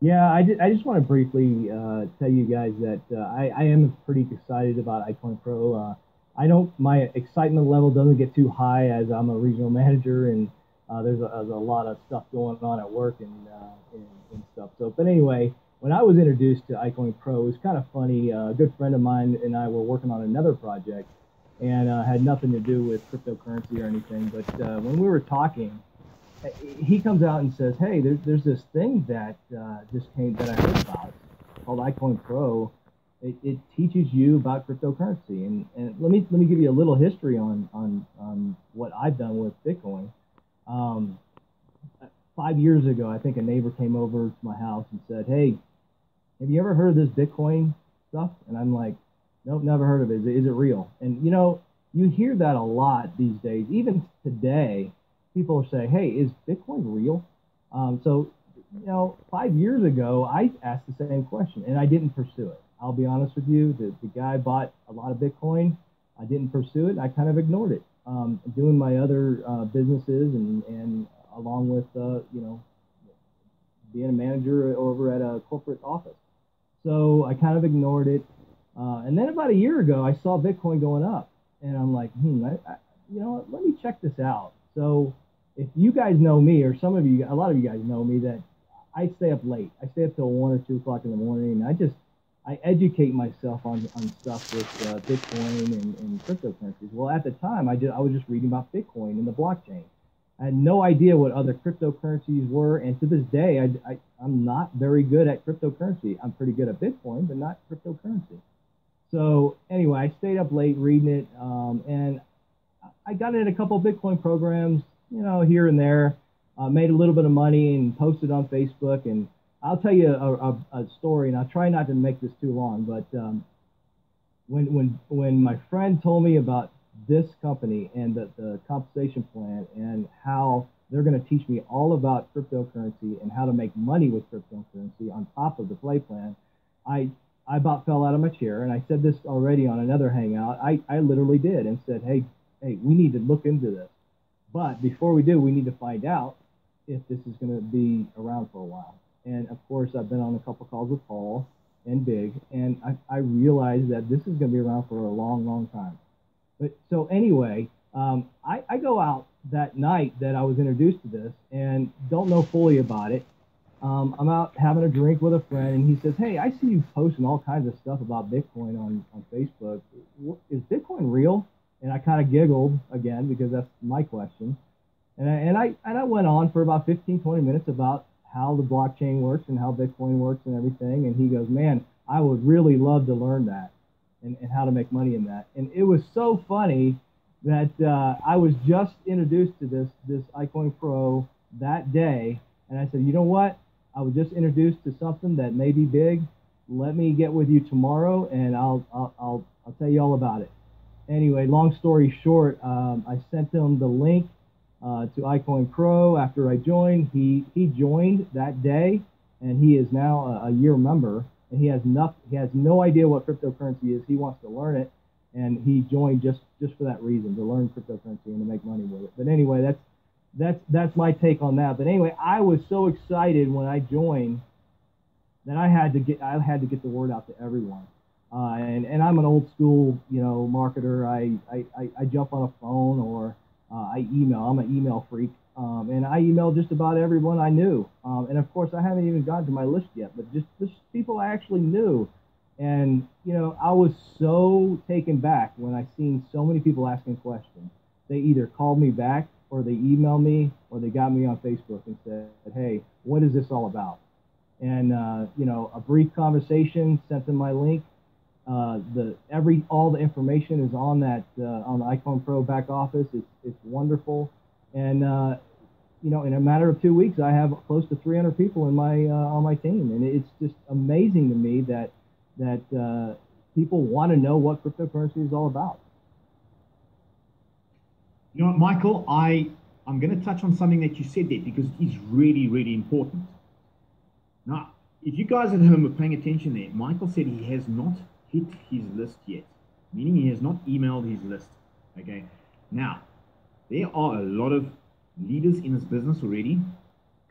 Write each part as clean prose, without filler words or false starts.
I just want to briefly tell you guys that I am pretty excited about iCoinPro. I don't, my excitement level doesn't get too high as I'm a regional manager and there's a lot of stuff going on at work and stuff. So, but anyway, when I was introduced to iCoinPro, it was kind of funny. A good friend of mine and I were working on another project and had nothing to do with cryptocurrency or anything. But when we were talking, he comes out and says, "Hey, there's this thing that just came that I heard about called iCoinPro. It teaches you about cryptocurrency, and let me give you a little history on what I've done with Bitcoin. Um, 5 years ago, I think a neighbor came over to my house and said, "Hey, have you ever heard of this Bitcoin stuff?" And I'm like, "Nope, never heard of it. Is it real?" And you hear that a lot these days. Even today, people say, "Hey, is Bitcoin real?" So, 5 years ago, I asked the same question and I didn't pursue it. I'll be honest with you. The guy bought a lot of Bitcoin. I didn't pursue it. I kind of ignored it, doing my other businesses and along with, being a manager over at a corporate office. So I kind of ignored it. And then about a year ago, I saw Bitcoin going up, and I'm like, you know what? Let me check this out. So if you guys know me, or some of you, a lot of you guys know me, that I stay up late. I stay up till 1 or 2 o'clock in the morning, and I educate myself on stuff with Bitcoin and cryptocurrencies. Well, at the time, I was just reading about Bitcoin and the blockchain. I had no idea what other cryptocurrencies were, and to this day, I'm not very good at cryptocurrency. I'm pretty good at Bitcoin, but not cryptocurrency. So anyway, I stayed up late reading it, and I got in a couple of Bitcoin programs, here and there. Made a little bit of money and posted on Facebook. And I'll tell you a story, and I'll try not to make this too long. But when my friend told me about this company and the compensation plan and how they're going to teach me all about cryptocurrency and how to make money with cryptocurrency on top of the play plan, I I about fell out of my chair, and I said this already on another hangout. I literally did and said, hey, we need to look into this. But before we do, we need to find out if this is going to be around for a while. And of course, I've been on a couple calls with Paul and Big, and I realized that this is going to be around for a long, long time. But so anyway, I go out that night that I was introduced to this and don't know fully about it. I'm out having a drink with a friend, and he says, "Hey, I see you posting all kinds of stuff about Bitcoin on Facebook. Is Bitcoin real?" And I kind of giggled again because that's my question. And I went on for about 15, 20 minutes about how the blockchain works and how Bitcoin works and everything. And he goes, "Man, I would really love to learn that and how to make money in that." And it was so funny that I was just introduced to this iCoin Pro that day, and I said, "You know what? I was just introduced to something that may be big. Let me get with you tomorrow, and I'll tell you all about it." Anyway, long story short, I sent him the link to iCoinPro after I joined. He joined that day, and he is now a year member. And he has no idea what cryptocurrency is. He wants to learn it, and he joined just for that reason, to learn cryptocurrency and to make money with it. But anyway, that's my take on that. But anyway, I was so excited when I joined that I had to get the word out to everyone. And I'm an old school, marketer. I jump on a phone or I email. I'm an email freak, and I email just about everyone I knew. And of course, I haven't even gotten to my list yet, but just people I actually knew. And I was so taken back when I seen so many people asking questions. They either called me back, or they emailed me, or they got me on Facebook and said, "Hey, what is this all about?" And a brief conversation, sent them my link. All the information is on that on the iCoinPro back office. It's wonderful, and in a matter of 2 weeks, I have close to 300 people in my on my team, and it's just amazing to me that people want to know what cryptocurrency is all about. You know what, Michael? I'm going to touch on something that you said there because it's really, really important. Now, if you guys at home are paying attention there, Michael said he has not hit his list yet, meaning he has not emailed his list. Okay. Now, there are a lot of leaders in this business already,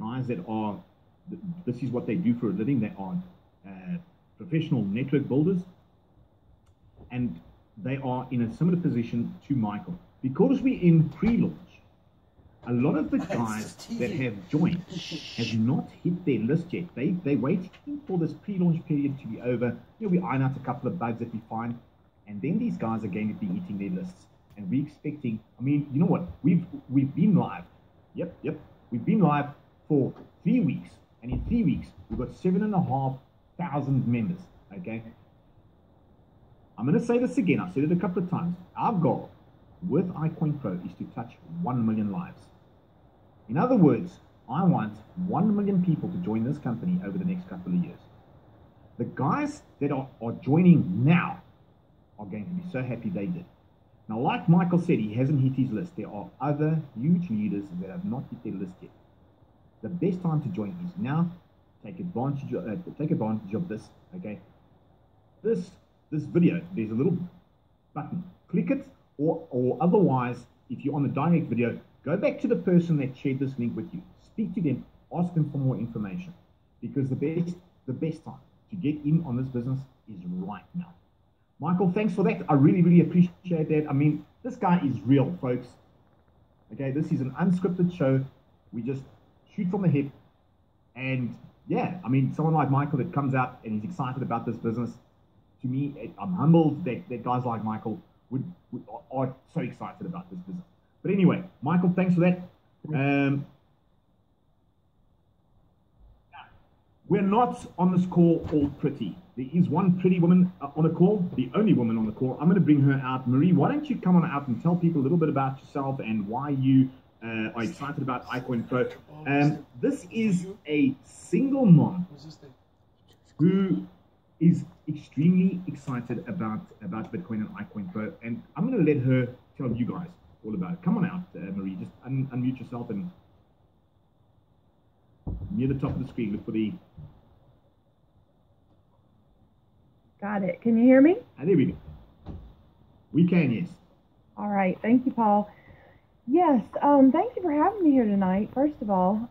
guys that are this is what they do for a living. They are professional network builders, and they are in a similar position to Michael. Because we're in pre-launch, a lot of the guys that have joined have not hit their list yet. They're waiting for this pre-launch period to be over. We iron out a couple of bugs that we find, and then these guys are going to be hitting their lists. And we're expecting, you know what? We've been live. Yep. We've been live for 3 weeks, and in 3 weeks we've got 7,500 members. Okay. I'm going to say this again. I've said it a couple of times. Our goal with iCoinPro is to touch 1 million lives. In other words, I want 1 million people to join this company over the next couple of years. The guys that are joining now are going to be so happy they did. Now, like Michael said, he hasn't hit his list. There are other huge leaders that have not hit their list yet. The best time to join is now. Take advantage of this. Okay. This video, there's a little button. Click it, or otherwise, if you're on the direct video, go back to the person that shared this link with you. Speak to them. Ask them for more information, because the best time to get in on this business is right now. Michael, thanks for that. I really, really appreciate that. This guy is real, folks. Okay, this is an unscripted show. We just shoot from the hip. And yeah, someone like Michael that comes out and he's excited about this business, to me, I'm humbled that guys like Michael are so excited about this business. But anyway, Michael, thanks for that. We're not on this call all pretty. There is one pretty woman on the call, the only woman on the call. I'm going to bring her out. Marie, why don't you come on out and tell people a little bit about yourself and why you are excited about iCoinPro. This is a single mom who is extremely excited about Bitcoin and iCoinPro, and I'm going to let her tell you guys all about it. Come on out, Marie. Just unmute yourself and near the top of the screen, look for the... Got it. Can you hear me? There we go. We can, yes. All right. Thank you, Paul. Yes. Thank you for having me here tonight. First of all,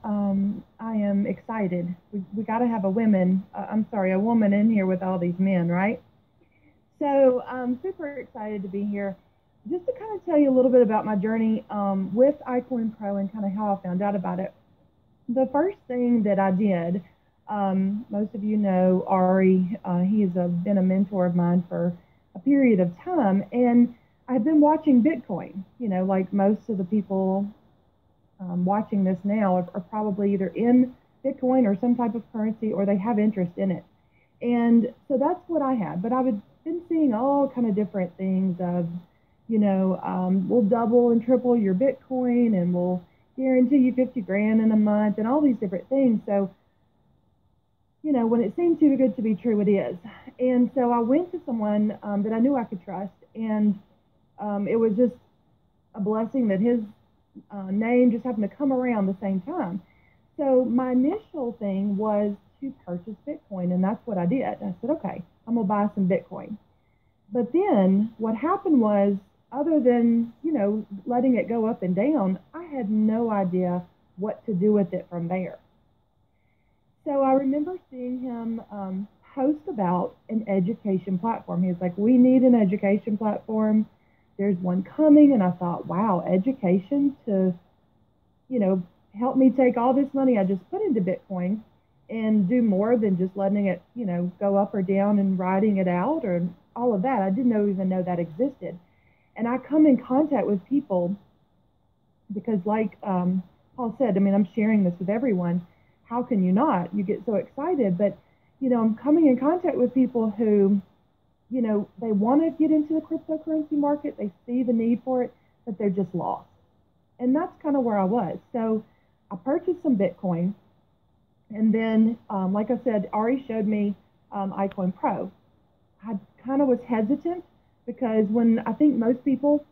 I am excited. We got to have a woman in here with all these men, right? So I'm super excited to be here. Just to kind of tell you a little bit about my journey with iCoinPro and kind of how I found out about it. The first thing that I did, most of you know Ari, he has been a mentor of mine for a period of time, and I've been watching Bitcoin. Like most of the people watching this now are probably either in Bitcoin or some type of currency, or they have interest in it. And so that's what I had. But I've been seeing all kind of different things of, we'll double and triple your Bitcoin, and we'll guarantee you 50 grand in a month, and all these different things. So, when it seems too good to be true, it is. And so I went to someone that I knew I could trust, and it was just a blessing that his name just happened to come around the same time. So my initial thing was to purchase Bitcoin, and that's what I did. I said, okay, I'm going to buy some Bitcoin. But then what happened was, other than, letting it go up and down, I had no idea what to do with it from there. So I remember seeing him post about an education platform. He was like, we need an education platform. There's one coming. And I thought, wow, education to, help me take all this money I just put into Bitcoin and do more than just letting it, go up or down and writing it out or all of that. I didn't even know that existed. And I come in contact with people because, like Paul said, I'm sharing this with everyone. How can you not? You get so excited. But, I'm coming in contact with people who, they want to get into the cryptocurrency market. They see the need for it, but they're just lost. And that's kind of where I was. So I purchased some Bitcoin. And then, like I said, Ari showed me iCoinPro. I kind of was hesitant, because when I think most people,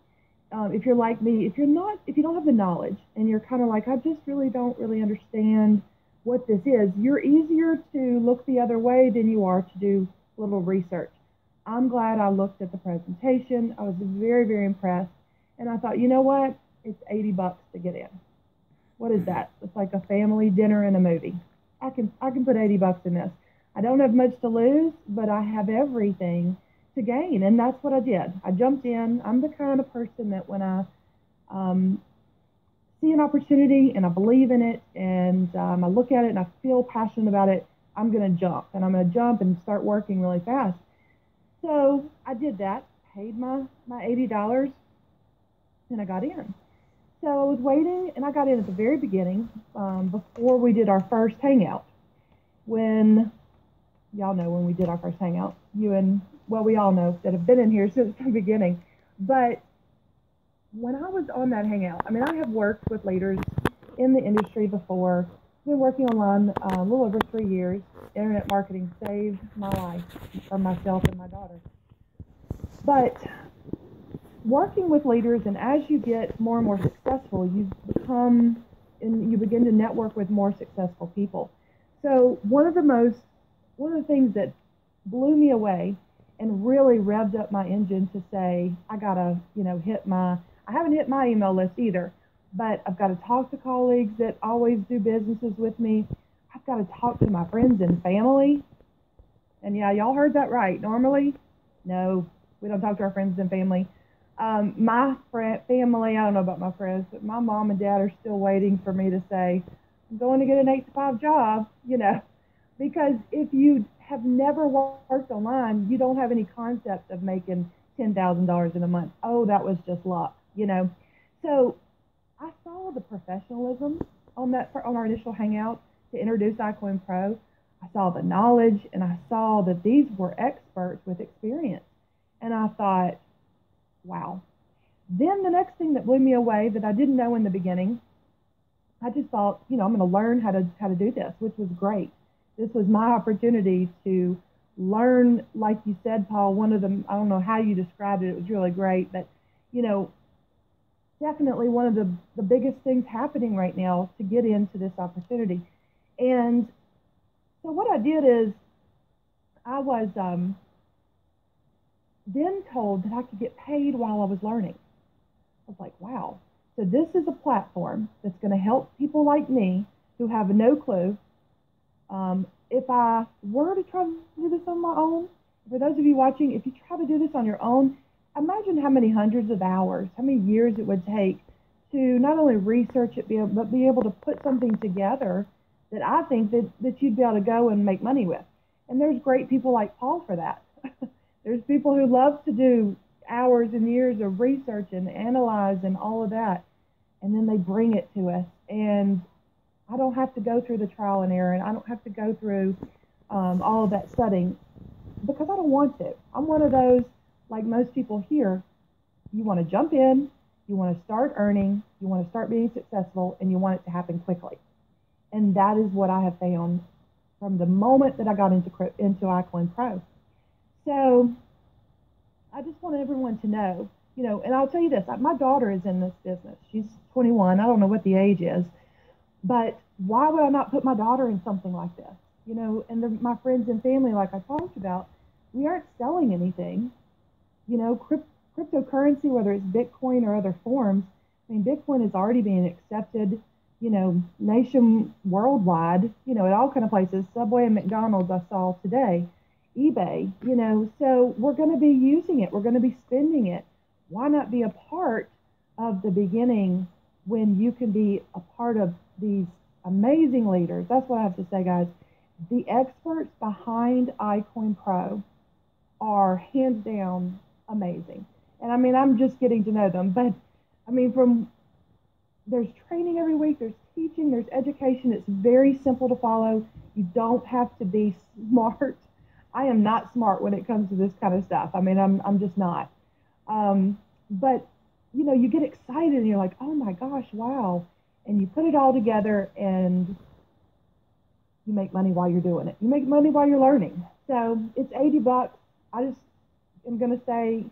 if you're like me, if you don't have the knowledge and you're kind of like, I just don't really understand what this is, you're easier to look the other way than you are to do a little research. I'm glad I looked at the presentation. I was very, very impressed. And I thought, you know what? It's $80 to get in. What is that? It's like a family dinner and a movie. I can put $80 in this. I don't have much to lose, but I have everything to gain, and that's what I did. I jumped in. I'm the kind of person that when I see an opportunity and I believe in it, and I look at it and I feel passionate about it, I'm going to jump, and I'm going to jump and start working really fast. So I did that, paid my $80, and I got in. So I was waiting, and I got in at the very beginning, before we did our first hangout. When, y'all know when we did our first hangout, we all know that have been in here since the beginning. But when I was on that hangout, I mean, I have worked with leaders in the industry before. I've been working online a little over 3 years. Internet marketing saved my life for myself and my daughter. But working with leaders, and as you get more and more successful, you begin to network with more successful people. So one of the things that blew me away and really revved up my engine to say, I gotta, I haven't hit my email list either, but I've got to talk to colleagues that always do businesses with me. I've got to talk to my friends and family. And yeah, y'all heard that right. Normally, no, we don't talk to our friends and family. My family, I don't know about my friends, but my mom and dad are still waiting for me to say, I'm going to get an 8-to-5 job, because if you have never worked online, you don't have any concept of making $10,000 in a month. Oh, that was just luck, So I saw the professionalism on our initial hangout to introduce iCoinPro. I saw the knowledge, and I saw that these were experts with experience. And I thought, wow. Then the next thing that blew me away that I didn't know in the beginning, I just thought, I'm going to learn how to do this, which was great. This was my opportunity to learn, like you said, Paul, one of them, I don't know how you described it, it was really great, but, definitely one of the biggest things happening right now to get into this opportunity. And so what I did is I was then told that I could get paid while I was learning. I was like, wow. So this is a platform that's going to help people like me who have no clue. If I were to try to do this on my own, for those of you watching, if you try to do this on your own, imagine how many hundreds of hours, how many years it would take to not only research it, but be able to put something together that I think that you'd be able to go and make money with. And there's great people like Paul for that. There's people who love to do hours and years of research and analyze and all of that, and then they bring it to us. And I don't have to go through the trial and error, and I don't have to go through all of that studying because I don't want to. I'm one of those, like most people here, you want to jump in, you want to start earning, you want to start being successful, and you want it to happen quickly. And that is what I have found from the moment that I got into iCoinPro. So I just want everyone to know, and I'll tell you this, my daughter is in this business. She's 21. I don't know what the age is, but why would I not put my daughter in something like this? And my friends and family, like I talked about, we aren't selling anything. Cryptocurrency, whether it's Bitcoin or other forms, Bitcoin is already being accepted, worldwide, at all kind of places. Subway and McDonald's I saw today, eBay, so we're going to be using it. We're going to be spending it. Why not be a part of the beginning when you can be a part of these amazing leaders? That's what I have to say, guys. The experts behind iCoinPro are hands down amazing. And I'm just getting to know them, but there's training every week, there's teaching, there's education. It's very simple to follow. You don't have to be smart. I am not smart when it comes to this kind of stuff. I'm just not. But you get excited and you're like, oh my gosh, wow. And you put it all together and you make money while you're doing it. You make money while you're learning. So it's $80. I just am going to say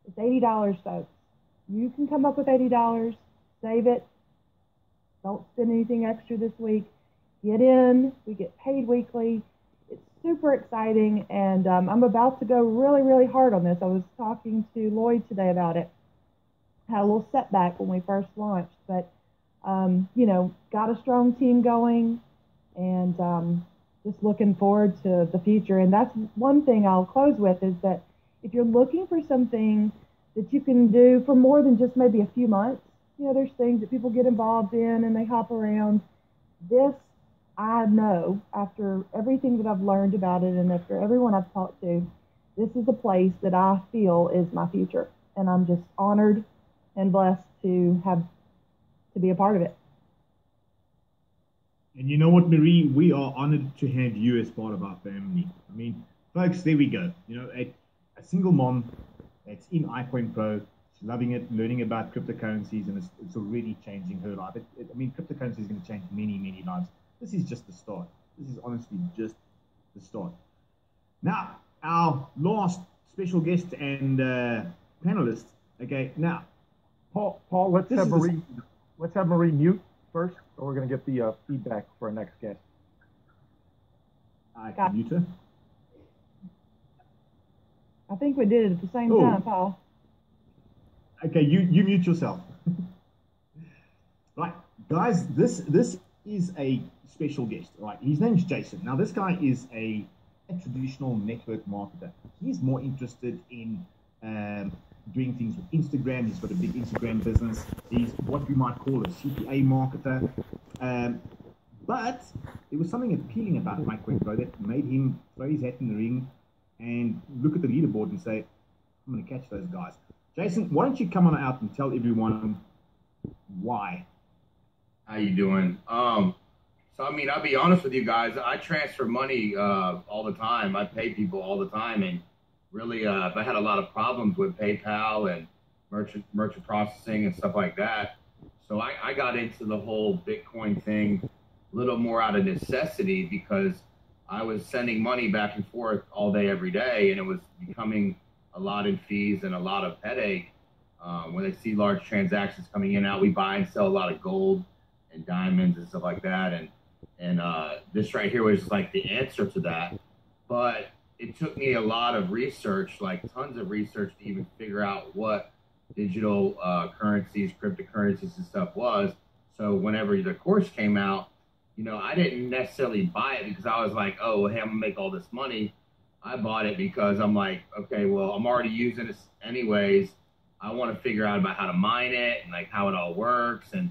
it's $80, folks. You can come up with $80, save it. Don't spend anything extra this week. Get in. We get paid weekly. It's super exciting, and I'm about to go really, really hard on this. I was talking to Lloyd today about it. Had a little setback when we first launched, but got a strong team going, and just looking forward to the future. And that's one thing I'll close with, is that if you're looking for something that you can do for more than just maybe a few months, there's things that people get involved in and they hop around. This, I know, after everything that I've learned about it and after everyone I've talked to, this is a place that I feel is my future. And I'm just honored and blessed to be a part of it. And you know what, Marie? We are honored to have you as part of our family. I mean, folks, there we go. A single mom that's in iCoinPro, she's loving it, learning about cryptocurrencies, and it's already changing her life. I mean, cryptocurrency is going to change many, many lives. This is just the start. This is honestly just the start. Now, our last special guest and panelist. Okay, now, Paul, let's have Marie mute first, or we're going to get the feedback for our next guest. I can mute her. I think we did it at the same time, Paul. Okay, you mute yourself. Right, guys, this is a special guest. Right, his name's Jason. Now, this guy is a traditional network marketer. He's more interested in doing things with Instagram. He's got a big Instagram business. He's what we might call a CPA marketer. But there was something appealing about iCoinPro that made him throw his hat in the ring and look at the leaderboard and say, I'm going to catch those guys. Jason, why don't you come on out and tell everyone why? How you doing? So, I mean, I'll be honest with you guys. I transfer money all the time. I pay people all the time. And really, I had a lot of problems with PayPal and merchant processing and stuff like that. So I got into the whole Bitcoin thing a little more out of necessity, because I was sending money back and forth all day, every day, and it was becoming a lot in fees and a lot of headache. When they see large transactions coming in and out, we buy and sell a lot of gold and diamonds and stuff like that. And this right here was like the answer to that. But it took me a lot of research, like tons of research, to even figure out what digital currencies, cryptocurrencies and stuff was. So whenever the course came out, I didn't necessarily buy it because I was like, oh, hey, I'm gonna make all this money. I bought it because I'm like, okay, well, I'm already using this anyways. I want to figure out about how to mine it and like how it all works. And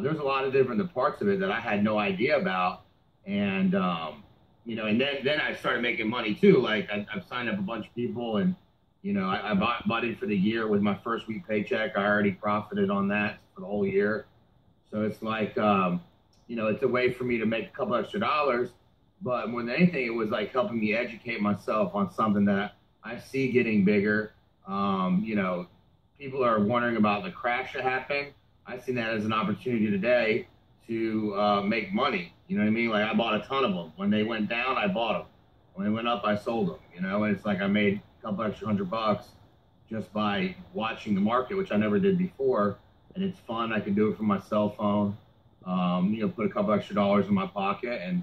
there's a lot of different parts of it that I had no idea about. And, and then I started making money too. Like I've signed up a bunch of people, and, I bought it for the year with my first week paycheck. I already profited on that for the whole year. So it's like, it's a way for me to make a couple extra dollars. But more than anything, it was like helping me educate myself on something that I see getting bigger. People are wondering about the crash that happened. I see that as an opportunity today to make money. You know what I mean? Like I bought a ton of them. When they went down, I bought them. When they went up, I sold them. And it's like I made a couple extra $100 just by watching the market, which I never did before. And it's fun. I can do it from my cell phone. Put a couple extra dollars in my pocket, and